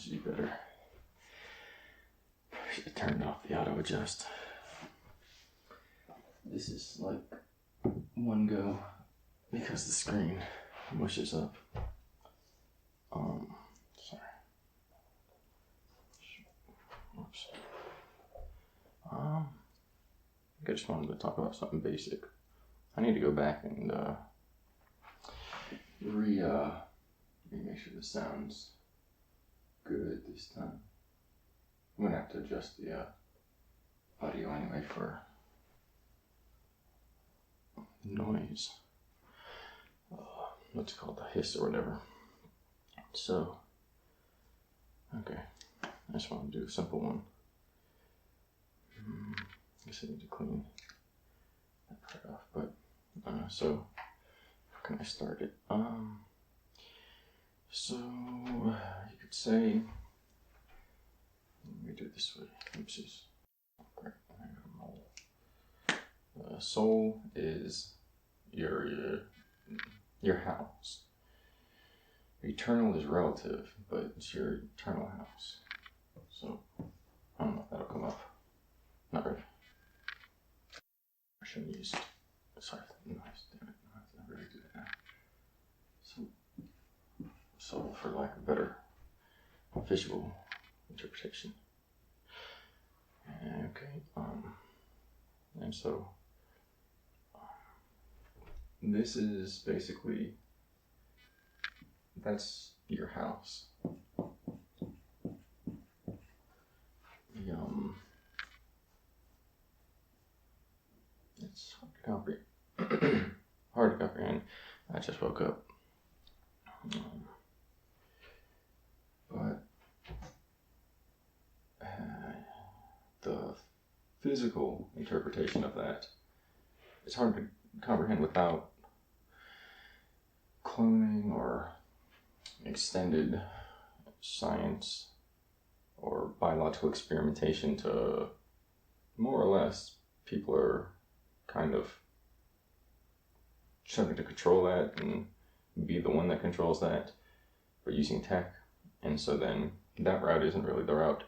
should be better. I should have turned off the auto adjust. This is like one go because the screen mushes up. Sorry. Oops. I think I just wanted to talk about something basic. I need to go back and make sure this sounds good this time. I'm gonna have to adjust the audio anyway for noise. What's it called? The hiss or whatever. So, okay. I just want to do a simple one. I guess I need to clean that part off, but so how can I start it? So you could say, let me do it this way. Oopsies. Great. Soul is your house. Eternal is relative, but it's your eternal house. So I don't know if that'll come up. Not really. I should have used. Sorry, nice. Damn it. I have to really do that now. So for lack of better visual interpretation. Okay. And so this is basically, that's your house. It's hard to comprehend. Hard to comprehend. I just woke up. But the physical interpretation of that, it's hard to comprehend without cloning or extended science or biological experimentation to more or less people are kind of trying to control that and be the one that controls that, but using tech. And so then that route isn't really the route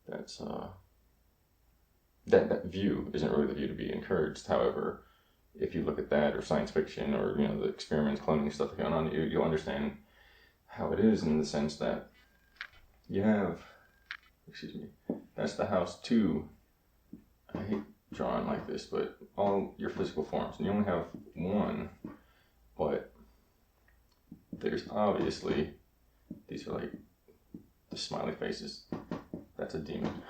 that's that view isn't really the view to be encouraged. However, if you look at that or science fiction or the experiments, cloning stuff going on, you'll understand how it is in the sense that you have, that's the house to, I hate drawing like this, but all your physical forms, and you only have one, but there's obviously, these are like the smiley faces, that's a demon.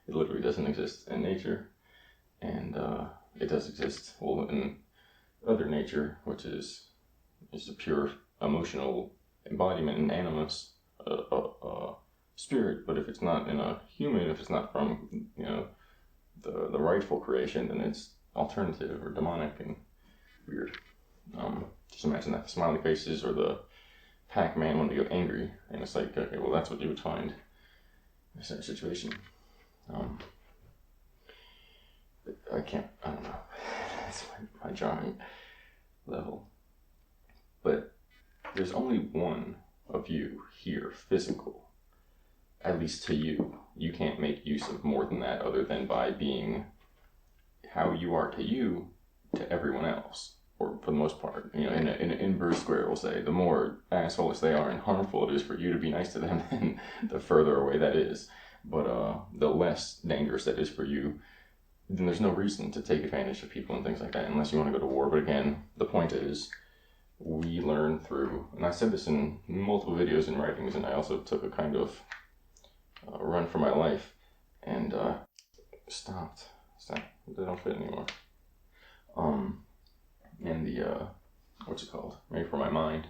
It literally doesn't exist in nature, and it does exist in other nature, which is a pure emotional embodiment and animus, spirit. But if it's not in a human, if it's not from the rightful creation, then it's alternative or demonic and weird. Just imagine that the smiley faces or the Pac-Man when they get angry, and it's like, okay, well that's what you would find in that situation. I don't know. That's my drawing level. But there's only one of you here, physical. At least to you. You can't make use of more than that other than by being how you are to you, to everyone else. Or for the most part, in an inverse square, we'll say, the more assholes they are and harmful it is for you to be nice to them, then the further away that is. But the less dangerous that is for you, then there's no reason to take advantage of people and things like that unless you want to go to war. But again, the point is, we learn through, and I said this in multiple videos and writings, and I also took a kind of run for my life, and stopped. They don't fit anymore. And the, what's it called? Maybe for my mind.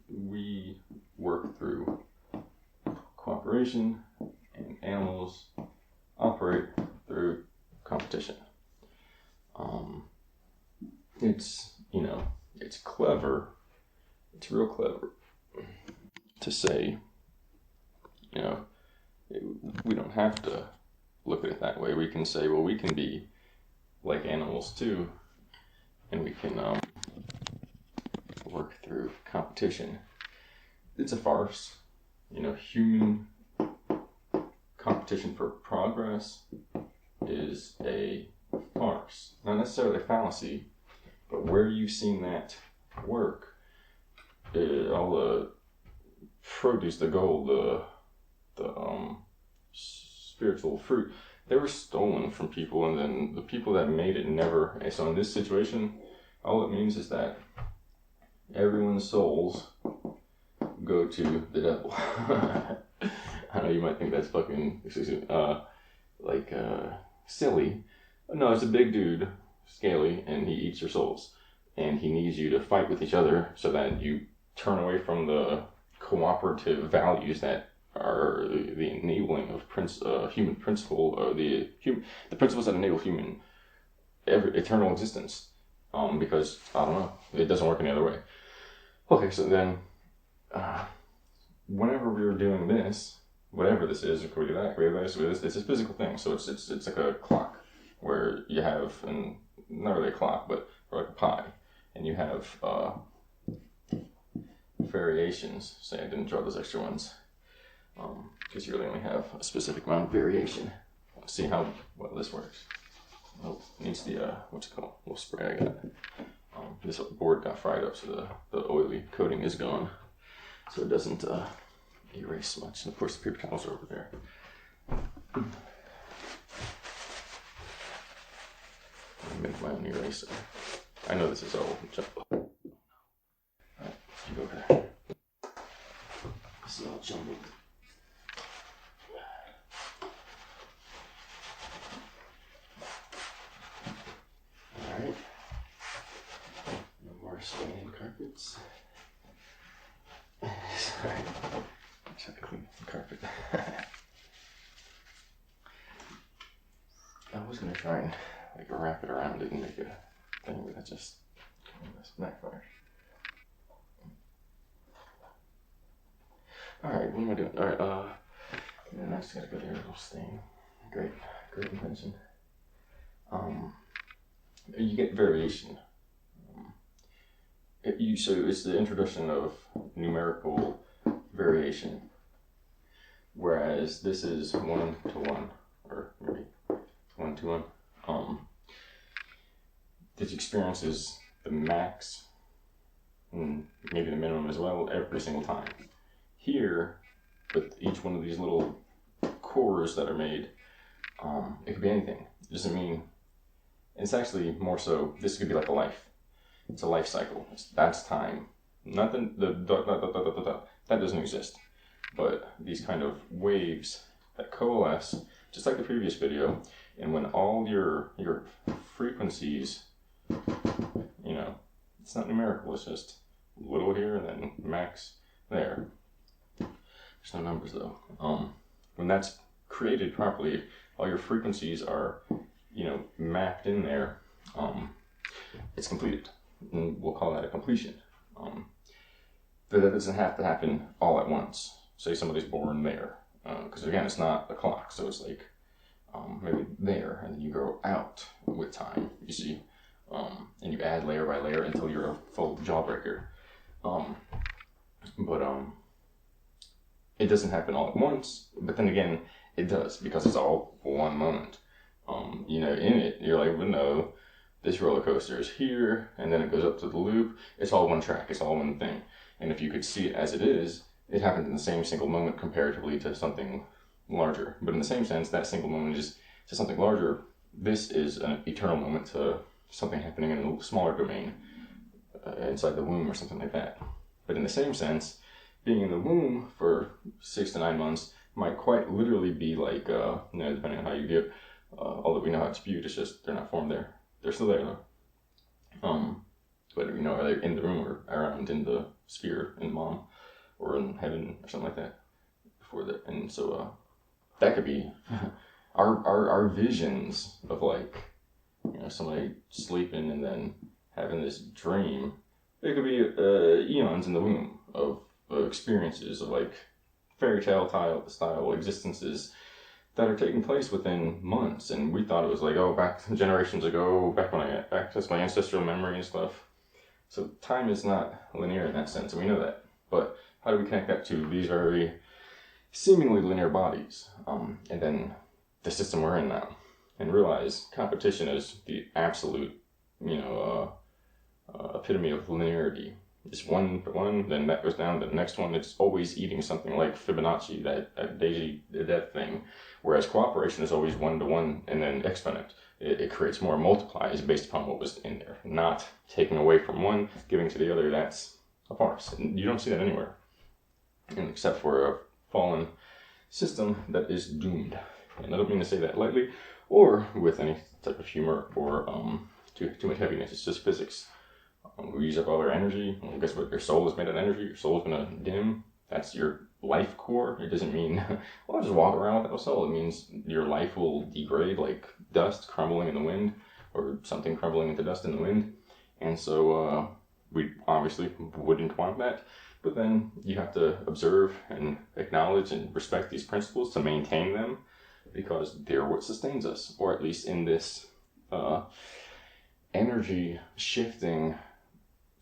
We work through cooperation, and animals operate through competition. It's clever. It's real clever to say, we don't have to look at it that way. We can say, well, we can be like animals too, and we can work through competition. it's a farce. You know, human competition for progress is a farce. Not necessarily a fallacy, but where you've seen that work, all the produce, the gold, the spiritual fruit, they were stolen from people, and then the people that made it never. And so in this situation, all it means is that everyone's souls go to the devil. I know you might think that's fucking silly. No, it's a big dude, scaly, and he eats your souls, and he needs you to fight with each other so that you turn away from the cooperative values that are the enabling of human principle, or the principles that enable human eternal existence. Because I don't know, it doesn't work any other way. Okay, so then, whenever we were doing this, whatever this is, can we do that? Can we do this? It's a physical thing. So it's like a clock where you have, and not really a clock, but like a pie, and you have variations. Say I didn't draw those extra ones, because you really only have a specific amount of variation. Let's see how well this works. Oh, it needs the what's it called? Little spray I got. This board got fried up, so the oily coating is gone, so it doesn't erase much. And of course, the paper towels are over there. I make my own eraser. I know this is all jumbled. Alright, you go over there. This is all jumbled. Alright. No more staining carpets. Sorry. I just have to clean the carpet. I was gonna try and wrap it around it and make a thing, but that just backfired. Alright, what am I doing? Alright, I just gotta go there, a little stain. Great invention. You get variation. So it's the introduction of numerical variation, whereas this is 1-to-1, or maybe 1-to-1. This experiences the max, and maybe the minimum as well, every single time. Here, with each one of these little cores that are made, it could be anything. It doesn't mean, it's actually more so, this could be like a life. It's a life cycle. That's time. Nothing, that doesn't exist. But these kind of waves that coalesce, just like the previous video, and when all your frequencies, you know, it's not numerical, it's just little here and then max there. There's no numbers though. When that's created properly, all your frequencies are, you know, mapped in there, it's completed. And we'll call that a completion. But that doesn't have to happen all at once. Say somebody's born there, because again, it's not a clock, so it's like maybe there, and then you grow out with time, you see, and you add layer by layer until you're a full jawbreaker. It doesn't happen all at once, but then again, it does, because it's all one moment. You know, in it, you're like, well, no, this roller coaster is here, and then it goes up to the loop. It's all one track, it's all one thing. And if you could see it as it is, it happened in the same single moment comparatively to something larger. But in the same sense, that single moment is to something larger. This is an eternal moment to something happening in a smaller domain, inside the womb or something like that. But in the same sense, being in the womb for 6 to 9 months might quite literally be like, you know, depending on how you view it, although we know how it's viewed, it's just they're not formed there. They're still there though. But you know, are they in the room or around in the sphere in mom or in heaven or something like that before that? And so that could be our visions of, like, you know, somebody sleeping and then having this dream. It could be eons in the womb of experiences of like fairy tale style existences that are taking place within months, and we thought it was like, oh, back generations ago, back when I accessed my ancestral memory and stuff. So time is not linear in that sense, and we know that. But how do we connect that to these very seemingly linear bodies? And then the system we're in now, and realize competition is the absolute, epitome of linearity. It's one, then that goes down to the next one. It's always eating something like Fibonacci, that daisy death thing. Whereas cooperation is always 1 to 1 and then exponent. It creates more multiplies based upon what was in there. Not taking away from one, giving to the other. That's a farce. And you don't see that anywhere. And except for a fallen system that is doomed. And I don't mean to say that lightly or with any type of humor or too much heaviness. It's just physics. We use up all our energy. Well, guess what? Your soul is made of energy. Your soul is going to dim. That's your life core. It doesn't mean, well, I'll just walk around without a soul. It means your life will degrade like dust crumbling in the wind, or something crumbling into dust in the wind. And so we obviously wouldn't want that. But then you have to observe and acknowledge and respect these principles to maintain them, because they're what sustains us, or at least in this energy shifting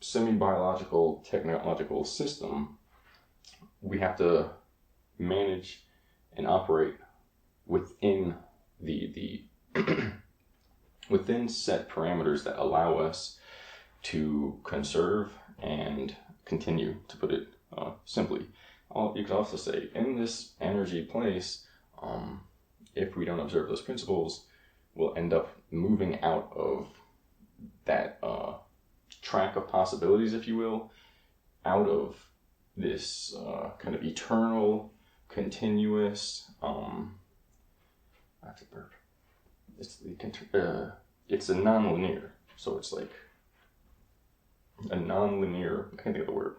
semi-biological technological system, we have to manage and operate within the within set parameters that allow us to conserve and continue, to put it simply. You could also say, in this energy place, if we don't observe those principles, we'll end up moving out of that track of possibilities, if you will, out of this kind of eternal, continuous, I have to burp. It's a non-linear, so it's like a non-linear, I can't think of the word,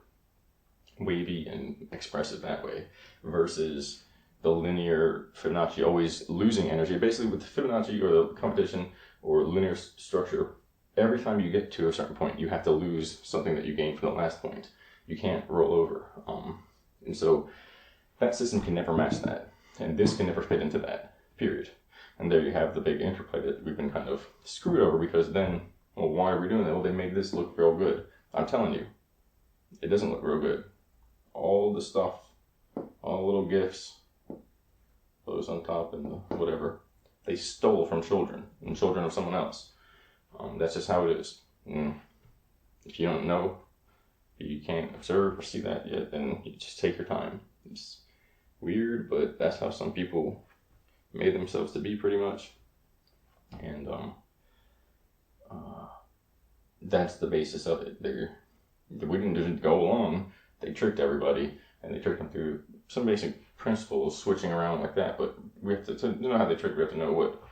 wavy and expressive that way, versus the linear Fibonacci always losing energy. Basically with the Fibonacci or the competition or linear structure, every time you get to a certain point, you have to lose something that you gained from the last point. You can't roll over. And so that system can never match that. And this can never fit into that, period. And there you have the big interplay that we've been kind of screwed over, because then, well, why are we doing that? Well, they made this look real good. I'm telling you, it doesn't look real good. All the stuff, all the little gifts, those on top and the whatever, they stole from children and children of someone else. That's just how it is. If you don't know, you can't observe or see that yet, then you just take your time. It's weird, but that's how some people made themselves to be, pretty much. And that's the basis of it. We didn't just go along. They tricked everybody, and they tricked them through some basic principles, switching around like that. But we have to know how they trick. We have to know what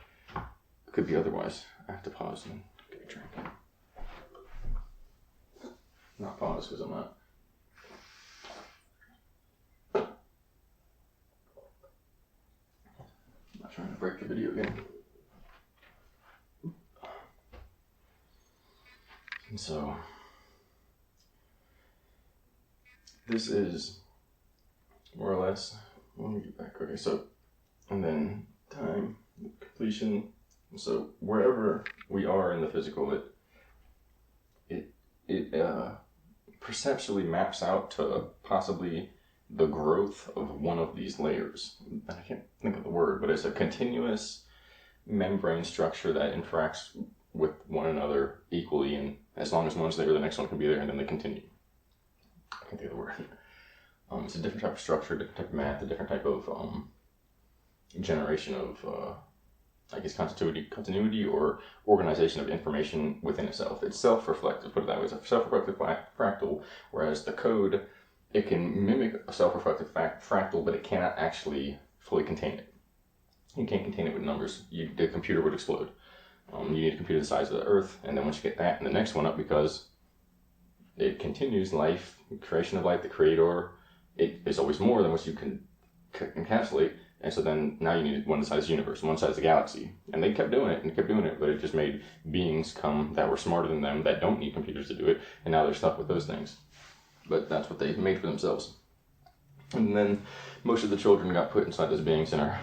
could be otherwise. I have to pause and get a drink. Not pause because I'm not trying to break the video again. And so this is more or less, let me get back. Okay, so, and then time, completion. So wherever we are in the physical, it perceptually maps out to possibly the growth of one of these layers. I can't think of the word, but it's a continuous membrane structure that interacts with one another equally, and as long as one's there, the next one can be there, and then they continue. I can't think of the word. It's a different type of structure, different type of math, a different type of generation of continuity or organization of information within itself. It's self-reflective, put it that way. It's a self-reflective fractal, whereas the code, it can mimic a self-reflective fractal, but it cannot actually fully contain it. You can't contain it with numbers. The computer would explode. You need a computer the size of the Earth, and then once you get that and the next one up, because it continues life, creation of life, the creator, it is always more than what you can encapsulate. And so then now you need one the size of the universe, one size of the galaxy. And they kept doing it, but it just made beings come that were smarter than them, that don't need computers to do it, and now they're stuck with those things. But that's what they made for themselves. And then most of the children got put inside those beings and are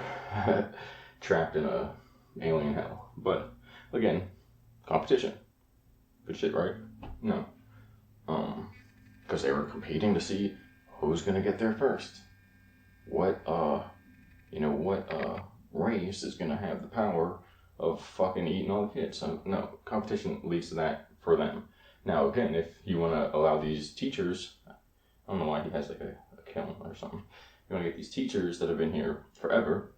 trapped in a alien hell. But again, competition. Good shit, right? No. Because they were competing to see, who's gonna get there first? What race is gonna have the power of fucking eating all the kids? So no, competition leads to that for them. Now again, if you want to allow these teachers, I don't know why he has like a kiln or something. You want to get these teachers that have been here forever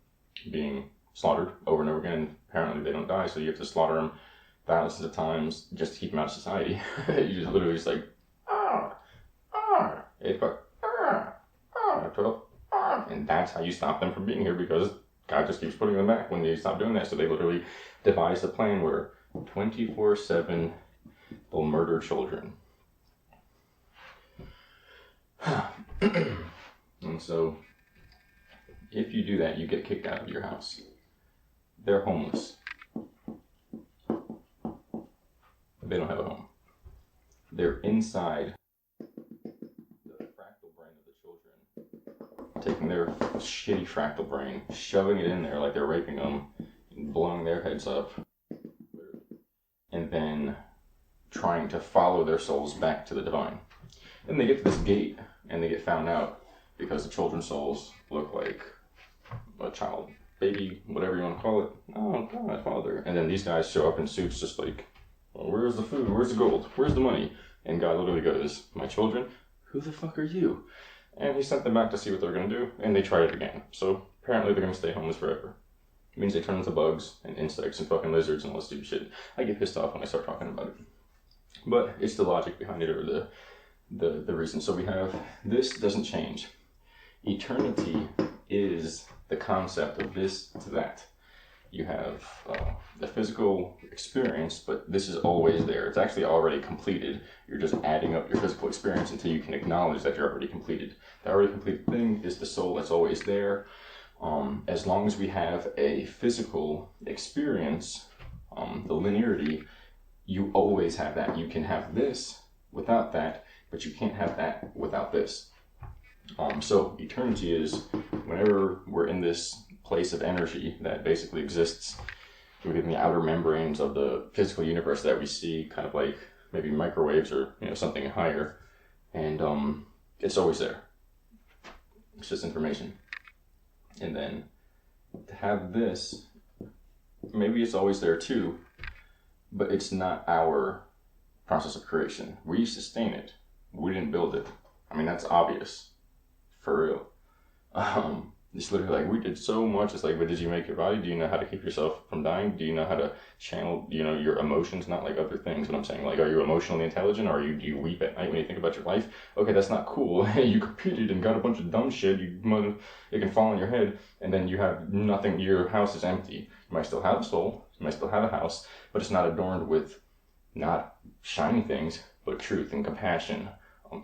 being slaughtered over and over again, and apparently they don't die, so you have to slaughter them thousands of times just to keep them out of society. You just literally just like, 8 o'clock, 12, and that's how you stop them from being here, because God just keeps putting them back when they stop doing that. So they literally devised a plan where 24/7 they'll murder children. And so if you do that, you get kicked out of your house. They're homeless. They don't have a home. They're inside the fractal brain of the children, taking their shitty fractal brain, shoving it in there like they're raping them, blowing their heads up, and then trying to follow their souls back to the divine. And they get to this gate, and they get found out because the children's souls look like a child, baby, whatever you want to call it. Oh, God, Father. And then these guys show up in suits just like, well, where's the food? Where's the gold? Where's the money? And God literally goes, my children, who the fuck are you? And he sent them back to see what they're going to do, and they tried it again. So apparently they're going to stay homeless forever. It means they turn into bugs and insects and fucking lizards and all this stupid shit. I get pissed off when I start talking about it. But it's the logic behind it, or the reason. So we have, this doesn't change. Eternity is the concept of this to that. You have the physical experience, but this is always there. It's actually already completed. You're just adding up your physical experience until you can acknowledge that you're already completed. The already completed thing is the soul that's always there. As long as we have a physical experience, the linearity, you always have that. You can have this without that, but you can't have that without this. So eternity is whenever we're in this place of energy that basically exists within the outer membranes of the physical universe that we see, kind of like maybe microwaves or something higher, and it's always there. It's just information. And then to have this, maybe it's always there too, but it's not our process of creation. We sustain it. We didn't build it. I mean, that's obvious. For real. It's literally like, we did so much. It's like, but did you make your body? Do you know how to keep yourself from dying? Do you know how to channel, your emotions? Not like other things, but I'm saying, like, are you emotionally intelligent, or do you weep at night when you think about your life? Okay, that's not cool. You competed and got a bunch of dumb shit. It can fall on your head, and then you have nothing. Your house is empty. You might still have a soul. You might still have a house, but it's not adorned with not shiny things, but truth and compassion.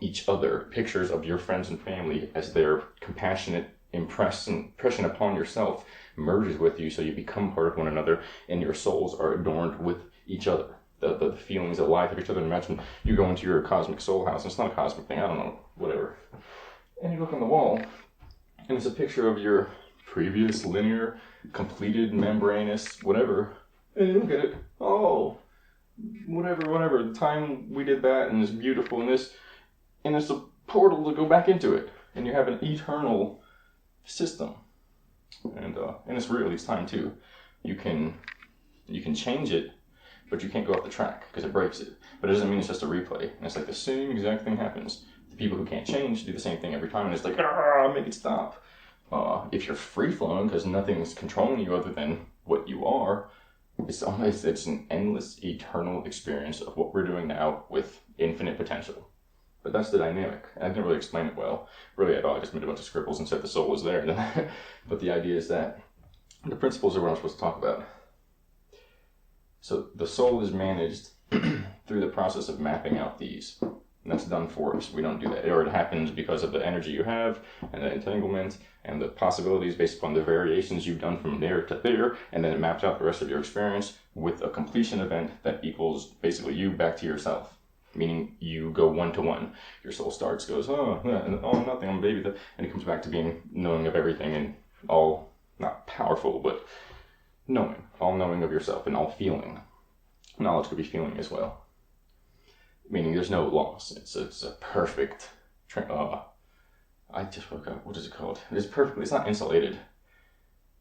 Each other, pictures of your friends and family as their compassionate impression upon yourself merges with you, so you become part of one another, and your souls are adorned with each other. The feelings of life of each other. Imagine you go into your cosmic soul house, and it's not a cosmic thing, I don't know, whatever. And you look on the wall, and it's a picture of your previous linear, completed, membranous, whatever. And you look at it, oh, whatever, the time we did that, and it's beautiful, and this, and it's a portal to go back into it, and you have an eternal system, and it's real each time too. You can change it, but you can't go off the track because it breaks it. But it doesn't mean it's just a replay. And it's like the same exact thing happens. The people who can't change do the same thing every time, and it's like, make it stop. If you're free flowing because nothing's controlling you other than what you are, it's an endless, eternal experience of what we're doing now with infinite potential. But that's the dynamic. I didn't really explain it well, really at all. I just made a bunch of scribbles and said the soul was there. But the idea is that the principles are what I'm supposed to talk about. So the soul is managed through the process of mapping out these. And that's done for us. We don't do that. Or it happens because of the energy you have, and the entanglement, and the possibilities based upon the variations you've done from there to there, and then it maps out the rest of your experience with a completion event that equals basically you back to yourself. Meaning you go one-to-one. Your soul starts, goes, nothing, I'm a baby. And it comes back to being knowing of everything, and all, not powerful, but knowing. All knowing of yourself, and all feeling. Knowledge could be feeling as well. Meaning there's no loss. It's a perfect I just woke up. What is it called? It's perfectly. It's not insulated.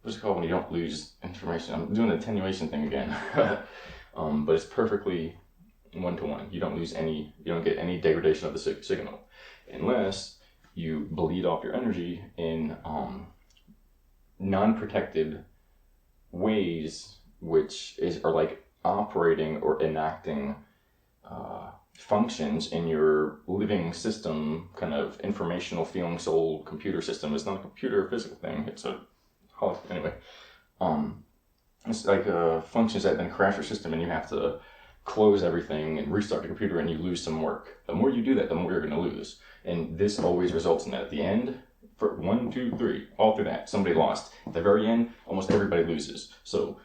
What's it called when you don't lose information? I'm doing the attenuation thing again. But it's perfectly 1-to-1. You don't lose any. You don't get any degradation of the signal, unless you bleed off your energy in non-protected ways, which are like operating or enacting functions in your living system, kind of informational feeling soul computer system. It's not a computer physical thing. It's a anyway. It's like functions that then crash your system, and you have to close everything and restart the computer, and you lose some work. The more you do that, the more you're going to lose. And this always results in that. At the end, for 1, 2, 3, all through that, somebody lost. At the very end, almost everybody loses. So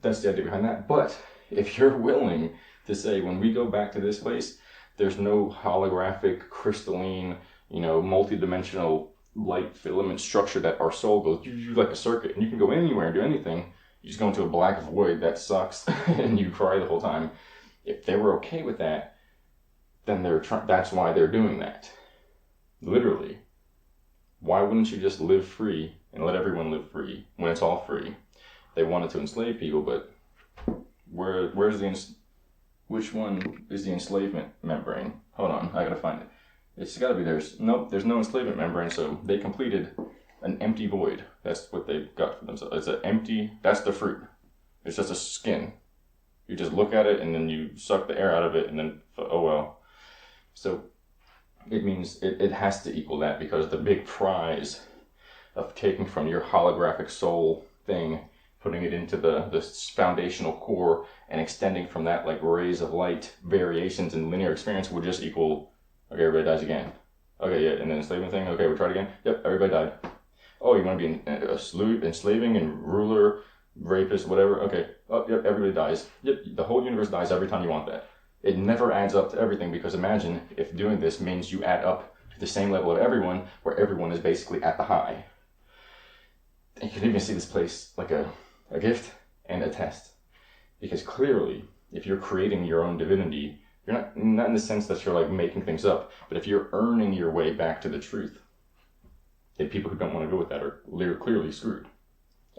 that's the idea behind that. But if you're willing to say, when we go back to this place, there's no holographic, crystalline, multi-dimensional light filament structure that our soul goes like a circuit, and you can go anywhere and do anything. You just go into a black void that sucks, and you cry the whole time. If they were okay with that, then that's why they're doing that. Literally. Why wouldn't you just live free and let everyone live free when it's all free? They wanted to enslave people, but which one is the enslavement membrane? Hold on, I gotta find it. It's gotta be there's no enslavement membrane, so they completed an empty void. That's what they got for themselves. It's an empty, that's the fruit. It's just a skin. You just look at it and then you suck the air out of it, and then, oh well. So it means it has to equal that, because the big prize of taking from your holographic soul thing, putting it into the foundational core, and extending from that like rays of light variations in linear experience would just equal, okay, everybody dies again. Okay, yeah, and then enslavement thing, okay, we tried again. Yep, everybody died. Oh, you want to be enslaving and ruler, rapist, whatever? Okay, oh, yep, everybody dies. Yep, the whole universe dies every time you want that. It never adds up to everything, because imagine if doing this means you add up to the same level of everyone, where everyone is basically at the high. And you can even see this place like a gift and a test. Because clearly, if you're creating your own divinity, you're not in the sense that you're like making things up, but if you're earning your way back to the truth, then people who don't want to go with that are clearly screwed.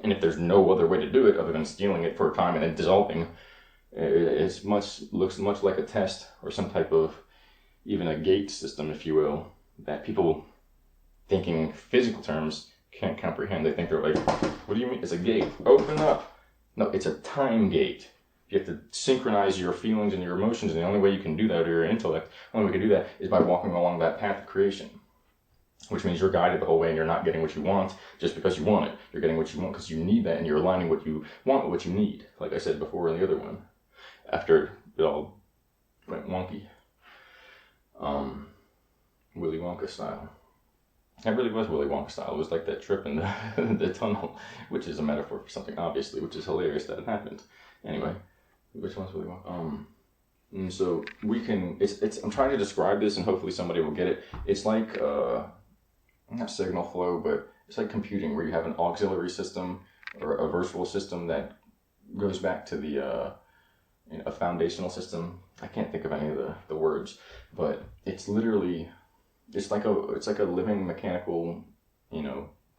And if there's no other way to do it other than stealing it for a time and then dissolving, it looks much like a test, or some type of, even a gate system, if you will, that people thinking physical terms can't comprehend. They think they're like, what do you mean? It's a gate. Open up. No, it's a time gate. You have to synchronize your feelings and your emotions, and the only way you can do that, or your intellect, the only way you can do that is by walking along that path of creation. Which means you're guided the whole way, and you're not getting what you want just because you want it. You're getting what you want because you need that, and you're aligning what you want with what you need. Like I said before in the other one, after it all went wonky. Willy Wonka style. It really was Willy Wonka style. It was like that trip in the tunnel, which is a metaphor for something, obviously, which is hilarious that it happened. Anyway, which one's Willy Wonka? And so we can, I'm trying to describe this, and hopefully somebody will get it. It's like, not signal flow, but it's like computing, where you have an auxiliary system or a virtual system that goes back to a foundational system. I can't think of any of the words, but it's literally, it's like a living mechanical,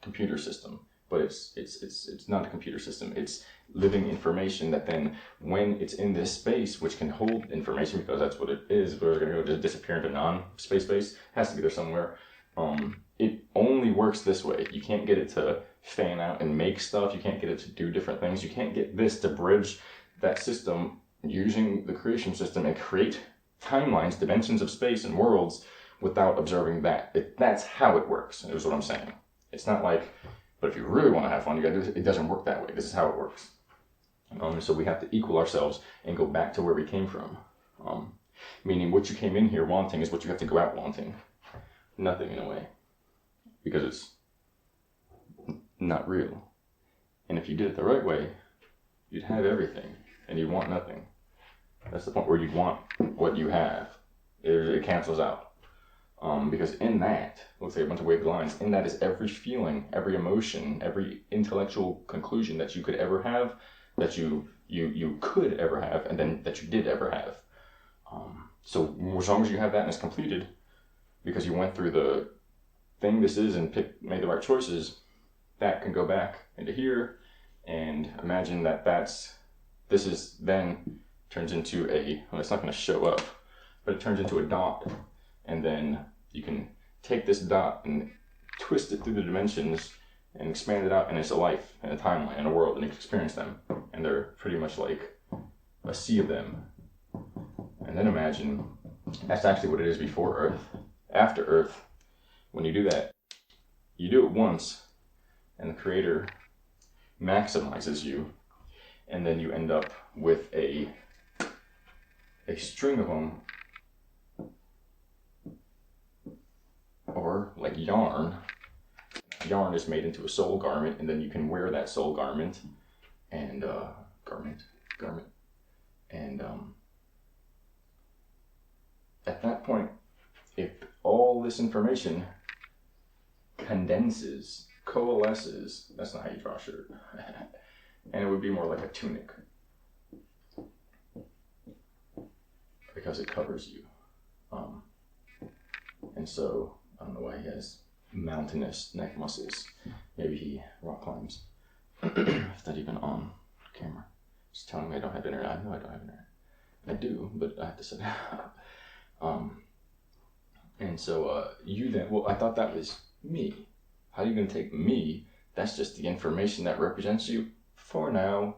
computer system. But it's not a computer system. It's living information that then, when it's in this space, which can hold information, because that's what it is, if it's going to go just disappear into non-space space, has to be there somewhere. It only works this way. You can't get it to fan out and make stuff. You can't get it to do different things. You can't get this to bridge that system using the creation system and create timelines, dimensions of space and worlds without observing that. That's how it works, is what I'm saying. It's not like, but if you really want to have fun, you gotta do it. It doesn't work that way. This is how it works. So we have to equal ourselves and go back to where we came from. Meaning what you came in here wanting is what you have to go out wanting. Nothing, in a way. Because it's not real. And if you did it the right way, you'd have everything, and you'd want nothing. That's the point where you'd want what you have. It cancels out. Because in that, let's say a bunch of wavy lines, in that is every feeling, every emotion, every intellectual conclusion that you could ever have, that you could ever have, and then that you did ever have. So as long as you have that and it's completed, because you went through the thing this is and made the right choices, that can go back into here, and imagine that this is then turns into well, it's not going to show up, but it turns into a dot, and then you can take this dot and twist it through the dimensions and expand it out, and it's a life and a timeline and a world, and you can experience them, and they're pretty much like a sea of them. And then imagine that's actually what it is before Earth. After Earth, when you do that, you do it once, and the Creator maximizes you, and then you end up with a string of them, or like yarn. Yarn is made into a soul garment, and then you can wear that soul garment, and garment, and at that point, if all this information condenses, coalesces, that's not how you draw a shirt, and it would be more like a tunic, because it covers you. And so, I don't know why he has mountainous neck muscles. Maybe he rock climbs. Is that even on camera? Just telling me I don't have internet. I know I don't have internet. I do, but I have to set it up. And so you then, well, I thought that was me. How are you going to take me? That's just the information that represents you for now.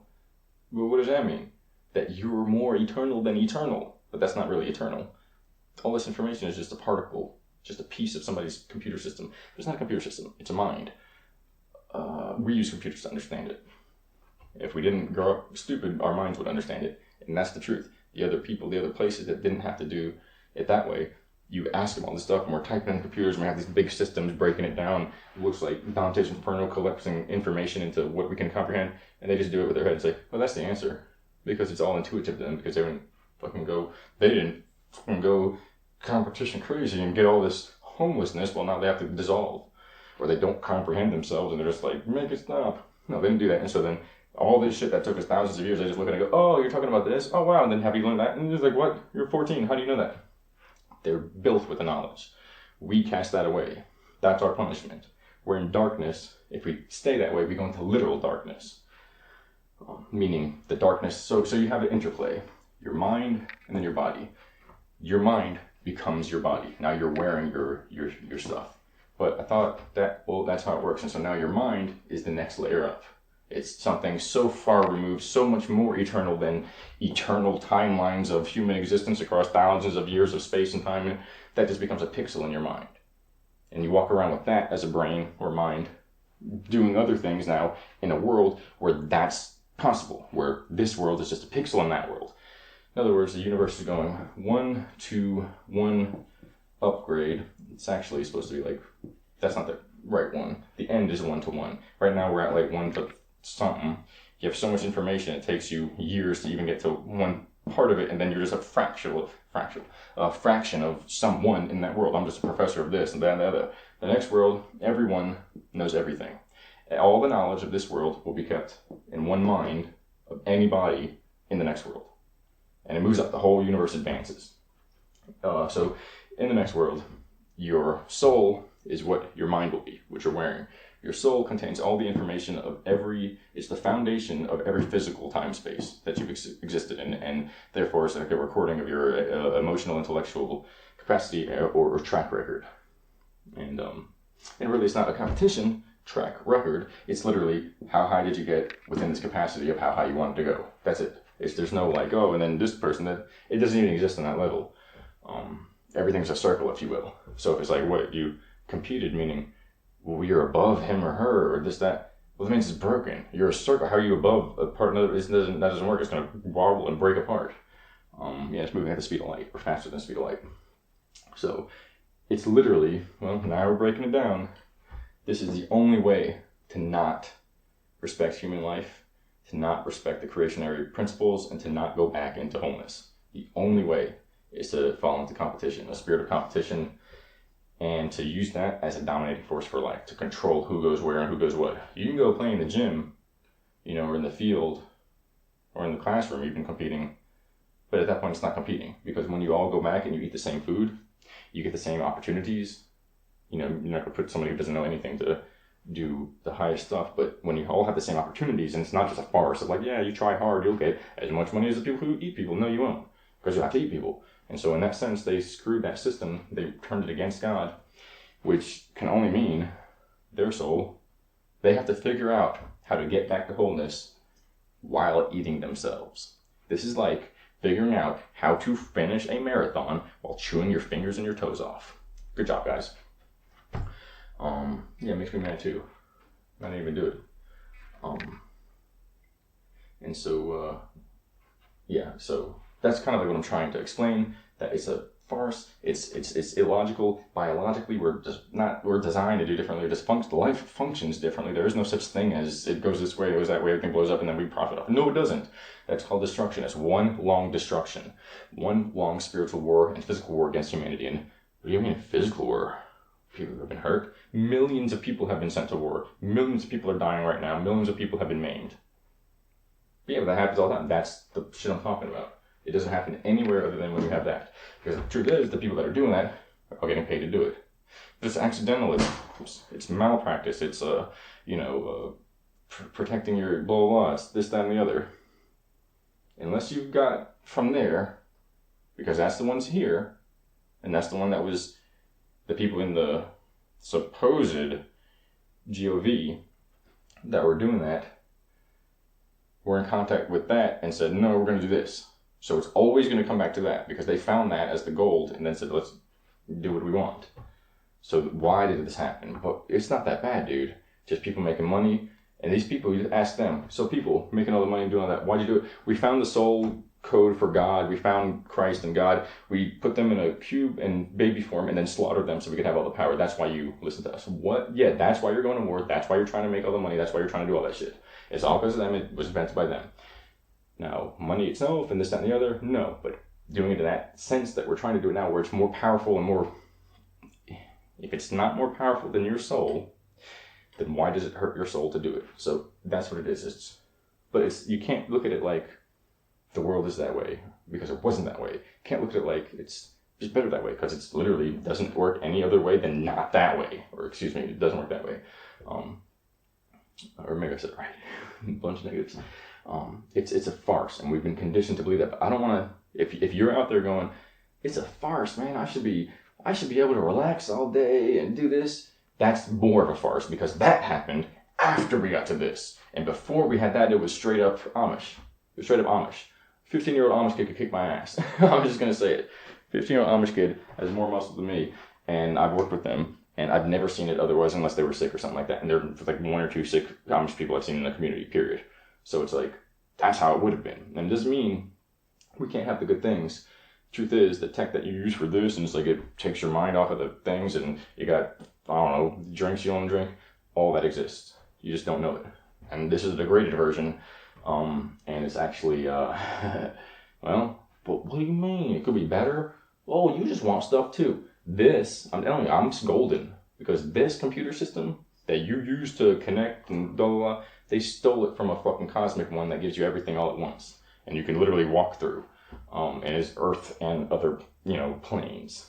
Well, what does that mean? That you're more eternal than eternal. But that's not really eternal. All this information is just a particle, just a piece of somebody's computer system. It's not a computer system, it's a mind. We use computers to understand it. If we didn't grow up stupid, our minds would understand it. And that's the truth. The other people, the other places that didn't have to do it that way, you ask them all this stuff, and we're typing in computers, and we have these big systems breaking it down. It looks like Dante's Inferno collecting information into what we can comprehend, and they just do it with their head and say, well, that's the answer. Because it's all intuitive to them, because they didn't fucking go competition crazy and get all this homelessness. Well, now they have to dissolve, or they don't comprehend themselves, and they're just like, make it stop. No, they didn't do that. And so then all this shit that took us thousands of years, they just look at it and go, oh, you're talking about this? Oh, wow. And then have you learned that? And it's like, what? You're 14. How do you know that? They're built with the knowledge. We cast that away. That's our punishment. We're in darkness. If we stay that way, we go into literal darkness. Meaning the darkness. So you have an interplay. Your mind and then your body. Your mind becomes your body. Now you're wearing your stuff. But I thought that, well, that's how it works. And so now your mind is the next layer up. It's something so far removed, so much more eternal than eternal timelines of human existence across thousands of years of space and time. And that just becomes a pixel in your mind. And you walk around with that as a brain or mind, doing other things now in a world where that's possible, where this world is just a pixel in that world. In other words, the universe is going 1 to 1 upgrade. It's actually supposed to be like, that's not the right one. The end is 1 to 1. Right now we're at like 1 to something. You have so much information, it takes you years to even get to one part of it, and then you're just a fraction of someone in that world. I'm just a professor of this and that and the other. The next world, everyone knows everything. All the knowledge of this world will be kept in one mind of anybody in the next world. And it moves up, the whole universe advances. So in the next world, your soul is what your mind will be, what you're wearing. Your soul contains all the information of it's the foundation of every physical time space that you've existed in, and therefore it's like a recording of your emotional, intellectual capacity or track record. And really it's not a competition track record, it's literally how high did you get within this capacity of how high you wanted to go. That's it. There's no like, oh, and then this person, it doesn't even exist on that level. Everything's a circle, if you will. So if it's like, what, you competed, meaning, well, you're above him or her, or this, that, well, that means it's broken. You're a circle. How are you above a part? That doesn't work. It's going to wobble and break apart. It's moving at the speed of light, or faster than the speed of light. So it's literally, well, now we're breaking it down. This is the only way to not respect human life, to not respect the creationary principles, and to not go back into wholeness. The only way is to fall into competition, a spirit of competition, and to use that as a dominating force for life, to control who goes where and who goes what. You can go play in the gym, or in the field, or in the classroom, you've been competing, but at that point it's not competing, because when you all go back and you eat the same food, you get the same opportunities, You know, you're not going to put somebody who doesn't know anything to do the highest stuff. But when you all have the same opportunities, and it's not just a farce of like, yeah, you try hard, you'll get as much money as the people who eat people. No, you won't, because you have to eat people. And so in that sense, they screwed that system. They turned it against God, which can only mean their soul, they have to figure out how to get back to wholeness while eating themselves. This is like figuring out how to finish a marathon while chewing your fingers and your toes off. Good job, guys. Yeah, it makes me mad too. I didn't even do it. And so, yeah, so that's kind of like what I'm trying to explain, that it's a farce. It's illogical. Biologically, we're designed to do differently. Life functions differently. There is no such thing as it goes this way, it goes that way, everything blows up, and then we profit off. No, it doesn't. That's called destruction. It's one long destruction, one long spiritual war and physical war against humanity. And what do you mean physical war? People have been hurt. Millions of people have been sent to war. Millions of people are dying right now. Millions of people have been maimed. But yeah, but that happens all the time. That's the shit I'm talking about. It doesn't happen anywhere other than when we have that. Because the truth is, the people that are doing that are getting paid to do it. It's accidental. It's malpractice. It's protecting your blah blah blah. It's this, that, and the other. Unless you've got from there, because that's the ones here, and that's the one that was the people in the supposed GOV that were doing that were in contact with that and said, no, we're going to do this. So it's always going to come back to that, because they found that as the gold and then said, let's do what we want. So why did this happen? But it's not that bad, dude. Just people making money. And these people, you just ask them. So people making all the money and doing all that, why'd you do it? We found the soul code for God. We found Christ and God. We put them in a cube and baby form and then slaughtered them so we could have all the power. That's why you listen to us. What? Yeah, that's why you're going to war. That's why you're trying to make all the money. That's why you're trying to do all that shit. It's all because of them. It was invented by them. Now, money itself and this, that, and the other, no. But doing it in that sense that we're trying to do it now, where it's more powerful and more... If it's not more powerful than your soul, then why does it hurt your soul to do it? So that's what it is. You can't look at it like the world is that way, because it wasn't that way. You can't look at it like it's just better that way, because it's literally doesn't work any other way than not that way. Or excuse me, it doesn't work that way. Or maybe I said it right. A bunch of negatives. It's a farce, and we've been conditioned to believe that. But I don't want to. If you're out there going, it's a farce, man. I should be able to relax all day and do this. That's more of a farce, because that happened after we got to this. And before we had that, it was straight up Amish. It was straight up Amish. 15-year-old Amish kid could kick my ass. I'm just going to say it. 15-year-old Amish kid has more muscle than me, and I've worked with them, and I've never seen it otherwise unless they were sick or something like that. And there are like one or two sick Amish people I've seen in the community, period. So it's like, that's how it would have been. And it doesn't mean we can't have the good things. Truth is, the tech that you use for this, and it's like it takes your mind off of the things, and you got, I don't know, drinks you don't drink, all that exists. You just don't know it. And this is a degraded version, and it's actually, well, but what do you mean? It could be better? Oh, you just want stuff too. This, I'm telling you, I'm golden, because this computer system that you use to connect and blah, blah, blah, they stole it from a fucking cosmic one that gives you everything all at once. And you can literally walk through. And it's Earth and other, planes.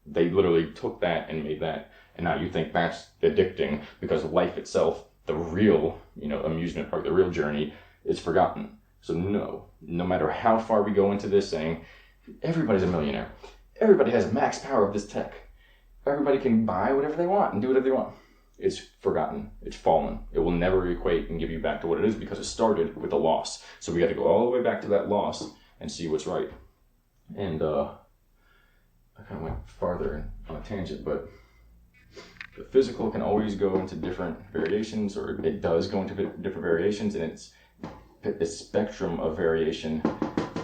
They literally took that and made that. And now you think that's addicting, because life itself, the real, amusement park, the real journey, is forgotten. So no matter how far we go into this saying, everybody's a millionaire. Everybody has max power of this tech. Everybody can buy whatever they want and do whatever they want. It's forgotten. It's fallen. It will never equate and give you back to what it is, because it started with a loss. So we got to go all the way back to that loss and see what's right. And I kind of went farther on a tangent, but the physical can always go into different variations, or it does go into different variations, and its spectrum of variation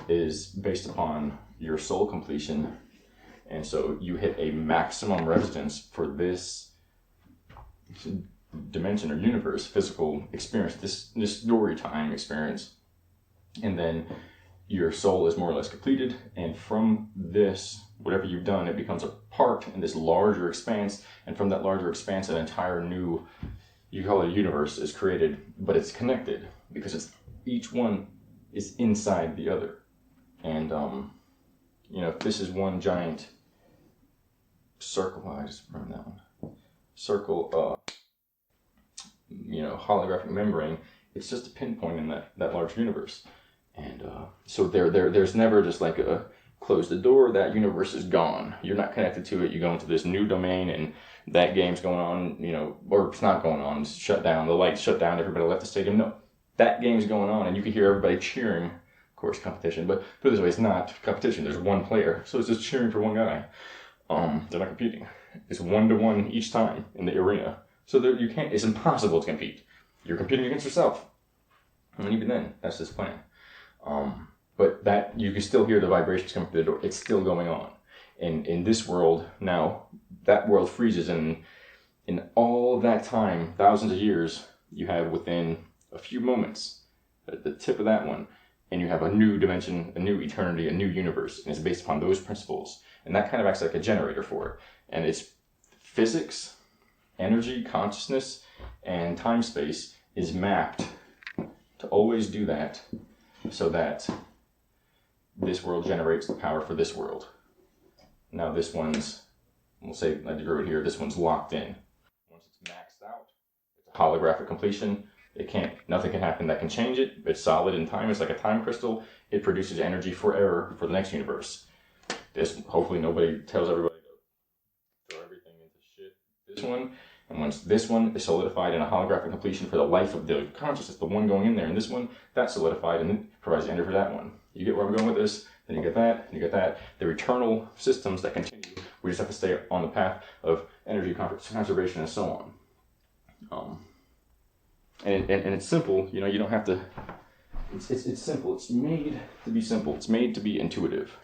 is based upon your soul completion. And so you hit a maximum resistance for this dimension or universe, physical experience, this story time experience, and then your soul is more or less completed, and from this, whatever you've done, it becomes a part in this larger expanse, and from that larger expanse, an entire new, you call it a universe, is created, but it's connected, because each one is inside the other. And if this is one giant circle, I just remember that one. circle, holographic membrane, it's just a pinpoint in that large universe. And so there's never just like a close the door, that universe is gone. You're not connected to it. You go into this new domain and that game's going on, or it's not going on. It's shut down. The lights shut down. Everybody left the stadium. No, that game's going on and you can hear everybody cheering. Of course, competition, but put it this way, it's not competition. There's one player. So it's just cheering for one guy. They're not competing. It's 1-to-1 each time in the arena. So it's impossible to compete. You're competing against yourself. And even then, that's this plan. But that you can still hear the vibrations coming through the door. It's still going on. And in this world now, that world freezes, and in all that time, thousands of years, you have within a few moments, at the tip of that one, and you have a new dimension, a new eternity, a new universe, and it's based upon those principles. And that kind of acts like a generator for it. And it's physics, energy, consciousness, and time-space is mapped to always do that, so that this world generates the power for this world. Now this one's, we'll say, I drew it here, this one's locked in. Once it's maxed out, it's a holographic completion. Nothing can happen that can change it. It's solid in time. It's like a time crystal. It produces energy forever for the next universe. Hopefully nobody tells everybody to throw everything into shit. This one, and once this one is solidified in a holographic completion for the life of the consciousness, the one going in there, and this one, that's solidified and it provides energy for that one. You get where I'm going with this? Then you get that, and you get that. They're eternal systems that continue. We just have to stay on the path of energy conservation and so on. And it's simple. You don't have to. It's simple. It's made to be simple. It's made to be intuitive.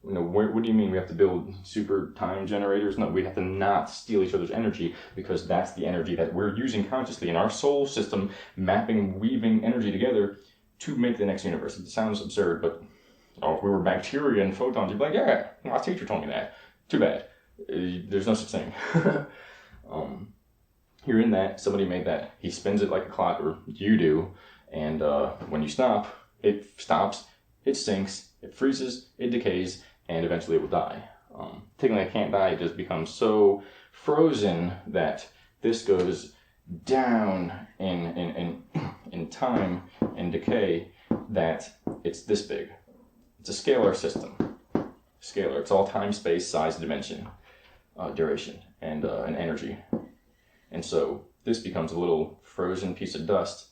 What do you mean we have to build super time generators? No, we have to not steal each other's energy, because that's the energy that we're using consciously in our soul system, mapping, weaving energy together to make the next universe. It sounds absurd, but if we were bacteria and photons, you'd be like, yeah, my teacher told me that. Too bad. There's no such thing. You're in that. Somebody made that. He spins it like a clock, or you do, and when you stop, it stops, it sinks, it freezes, it decays, and eventually it will die. Technically it can't die. It just becomes so frozen that this goes down in time and decay that it's this big. It's a scalar system. Scalar. It's all time, space, size, dimension, duration, and energy. And so this becomes a little frozen piece of dust.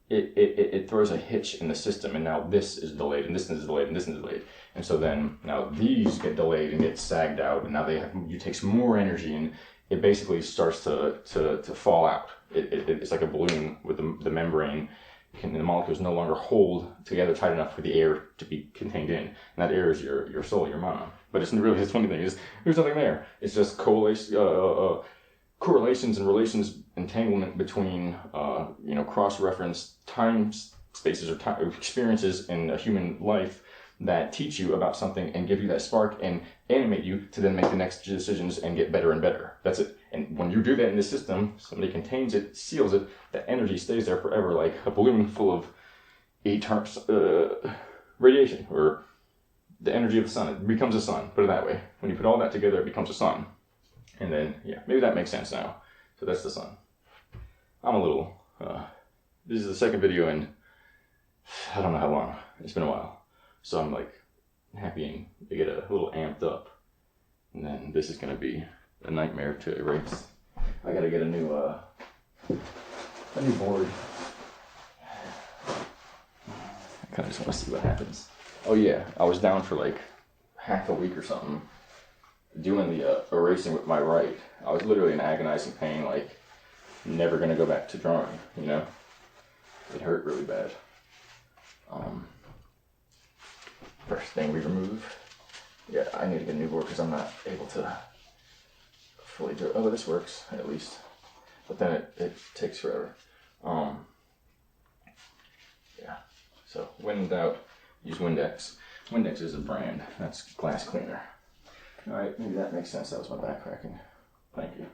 It throws a hitch in the system, and now this is delayed, and this is delayed, and this is delayed. And so then now these get delayed and get sagged out, and now you take some more energy, and it basically starts to fall out. It's like a balloon with the membrane. The molecules no longer hold together tight enough for the air to be contained in. And that air is your soul, your mana. But it's really, this funny thing is, there's nothing there. It's just correlations and relations, entanglement between, cross-reference time spaces or time experiences in a human life that teach you about something and give you that spark and animate you to then make the next decisions and get better and better. That's it. And when you do that in this system, somebody contains it, seals it, that energy stays there forever, like a balloon full of radiation, or the energy of the sun. It becomes a sun, put it that way. When you put all that together, it becomes a sun. And then, maybe that makes sense now. So that's the sun. I'm a little, this is the second video in, I don't know how long. It's been a while. So I'm like happy to get a little amped up. And then this is going to be a nightmare to erase. I got to get a new board. I kind of just want to see what happens. Oh yeah, I was down for like half a week or something doing the erasing with my right. I was literally in agonizing pain, like never going to go back to drawing, It hurt really bad. First thing we remove. Yeah, I need to get a new board because I'm not able to fully do it. Oh, this works at least, but then it takes forever. Yeah. So when in doubt, use Windex. Windex is a brand. That's glass cleaner. All right, maybe that makes sense. That was my back cracking. Thank you.